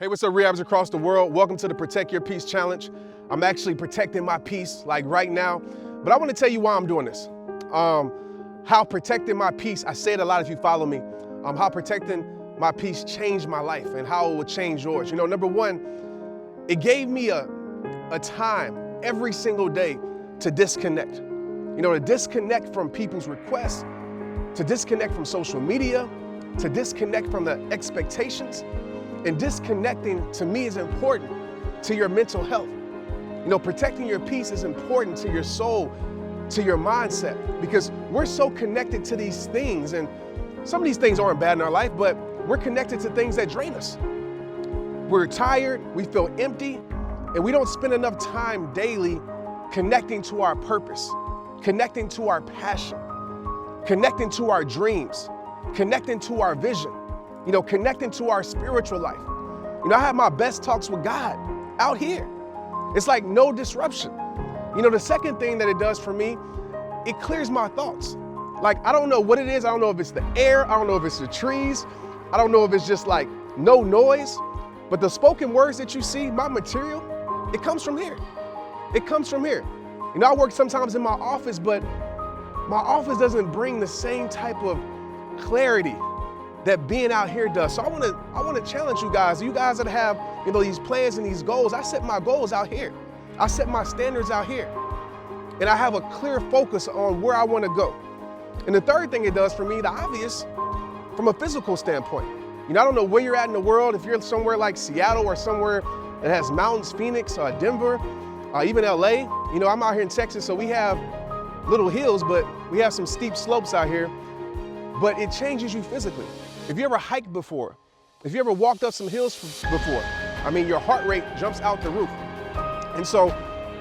Hey, what's up, rehabs across the world? Welcome to the Protect Your Peace Challenge. I'm actually protecting my peace like right now, but I want to tell you why I'm doing this. How protecting my peace, I say it a lot if you follow me, how protecting my peace changed my life and how it will change yours. You know, number one, it gave me a time every single day to disconnect. You know, to disconnect from people's requests, to disconnect from social media, to disconnect from the expectations. And disconnecting to me is important to your mental health. You know, protecting your peace is important to your soul, to your mindset, because we're so connected to these things. And some of these things aren't bad in our life, but we're connected to things that drain us. We're tired, we feel empty, and we don't spend enough time daily connecting to our purpose, connecting to our passion, connecting to our dreams, connecting to our vision. You know, connecting to our spiritual life. You know, I have my best talks with God out here. It's like no disruption. You know, the second thing that it does for me, it clears my thoughts. Like, I don't know what it is. I don't know if it's the air. I don't know if it's the trees. I don't know if it's just like no noise. But the spoken words that you see, my material, it comes from here. It comes from here. You know, I work sometimes in my office, but my office doesn't bring the same type of clarity that being out here does. So I want to challenge you guys that have, you know, these plans and these goals. I set my goals out here. I set my standards out here. And I have a clear focus on where I want to go. And the third thing it does for me, the obvious, from a physical standpoint. You know, I don't know where you're at in the world. If you're somewhere like Seattle or somewhere that has mountains, Phoenix, Denver, even LA. You know, I'm out here in Texas, so we have little hills, but we have some steep slopes out here. But it changes you physically. If you ever hiked before, if you ever walked up some hills before, I mean, your heart rate jumps out the roof. And so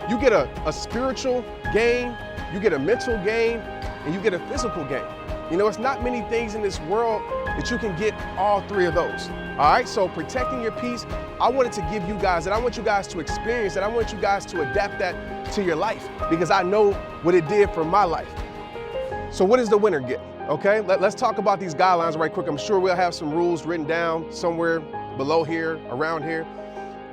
you get a spiritual gain, you get a mental gain, and you get a physical gain. You know, it's not many things in this world that you can get all three of those. All right, so protecting your peace, I wanted to give you guys, and I want you guys to experience it. I want you guys to adapt that to your life because I know what it did for my life. So what does the winner get? Okay, let's talk about these guidelines right quick. I'm sure we'll have some rules written down somewhere below here, around here.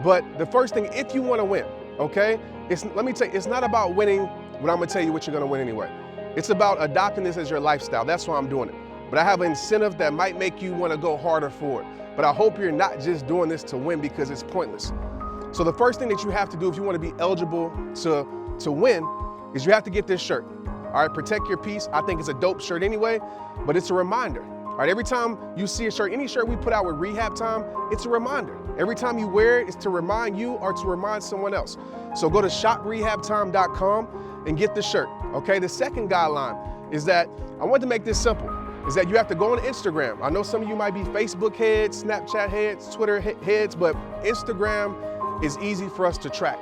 But the first thing, if you want to win, okay, let me tell you, it's not about winning, but I'm going to tell you what you're going to win anyway. It's about adopting this as your lifestyle. That's why I'm doing it. But I have an incentive that might make you want to go harder for it. But I hope you're not just doing this to win because it's pointless. So the first thing that you have to do if you want to be eligible to win is you have to get this shirt. All right, protect your peace. I think it's a dope shirt anyway, but it's a reminder. All right, every time you see a shirt, any shirt we put out with Rehab Time, it's a reminder. Every time you wear it, it's to remind you or to remind someone else. So go to shoprehabtime.com and get the shirt. Okay, the second guideline is that I want to make this simple, is that you have to go on Instagram. I know some of you might be Facebook heads, Snapchat heads, Twitter heads, but Instagram is easy for us to track.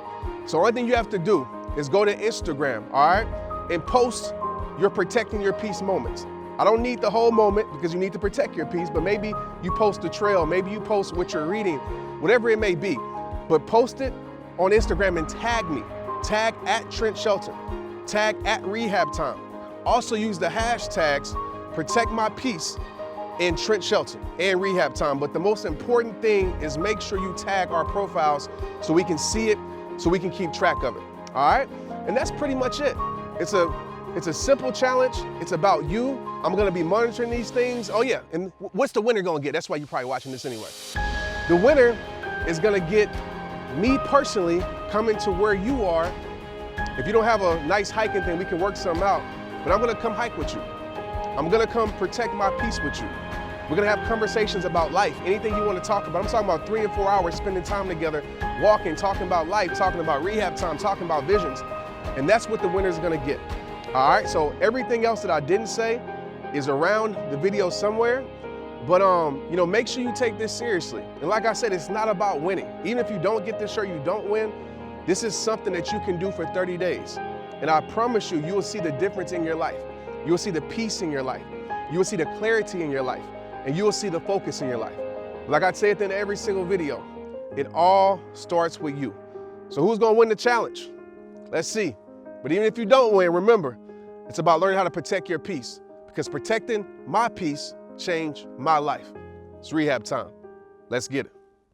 So the only thing you have to do is go to Instagram, all right? And post your protecting your peace moments. I don't need the whole moment because you need to protect your peace, but maybe you post a trail, maybe you post what you're reading, whatever it may be. But post it on Instagram and tag me. Tag at TrentShelton, tag at Rehab Time. Also use the hashtags Protect My Peace and TrentShelton and Rehab Time. But the most important thing is make sure you tag our profiles so we can see it, so we can keep track of it. All right? And that's pretty much it. It's a simple challenge. It's about you. I'm gonna be monitoring these things. Oh yeah, and what's the winner gonna get? That's why you're probably watching this anyway. The winner is gonna get me personally coming to where you are. If you don't have a nice hiking thing, we can work something out, but I'm gonna come hike with you. I'm gonna come protect my peace with you. We're gonna have conversations about life, anything you wanna talk about. I'm talking about 3 and 4 hours spending time together, walking, talking about life, talking about rehab time, talking about visions. And that's what the winner's gonna get. All right, so everything else that I didn't say is around the video somewhere, but you know, make sure you take this seriously. And like I said, it's not about winning. Even if you don't get this shirt, you don't win, this is something that you can do for 30 days. And I promise you, you will see the difference in your life. You will see the peace in your life. You will see the clarity in your life. And you will see the focus in your life. Like I say at the end of every single video, it all starts with you. So who's gonna win the challenge? Let's see. But even if you don't win, remember, it's about learning how to protect your peace because protecting my peace changed my life. It's Rehab Time. Let's get it.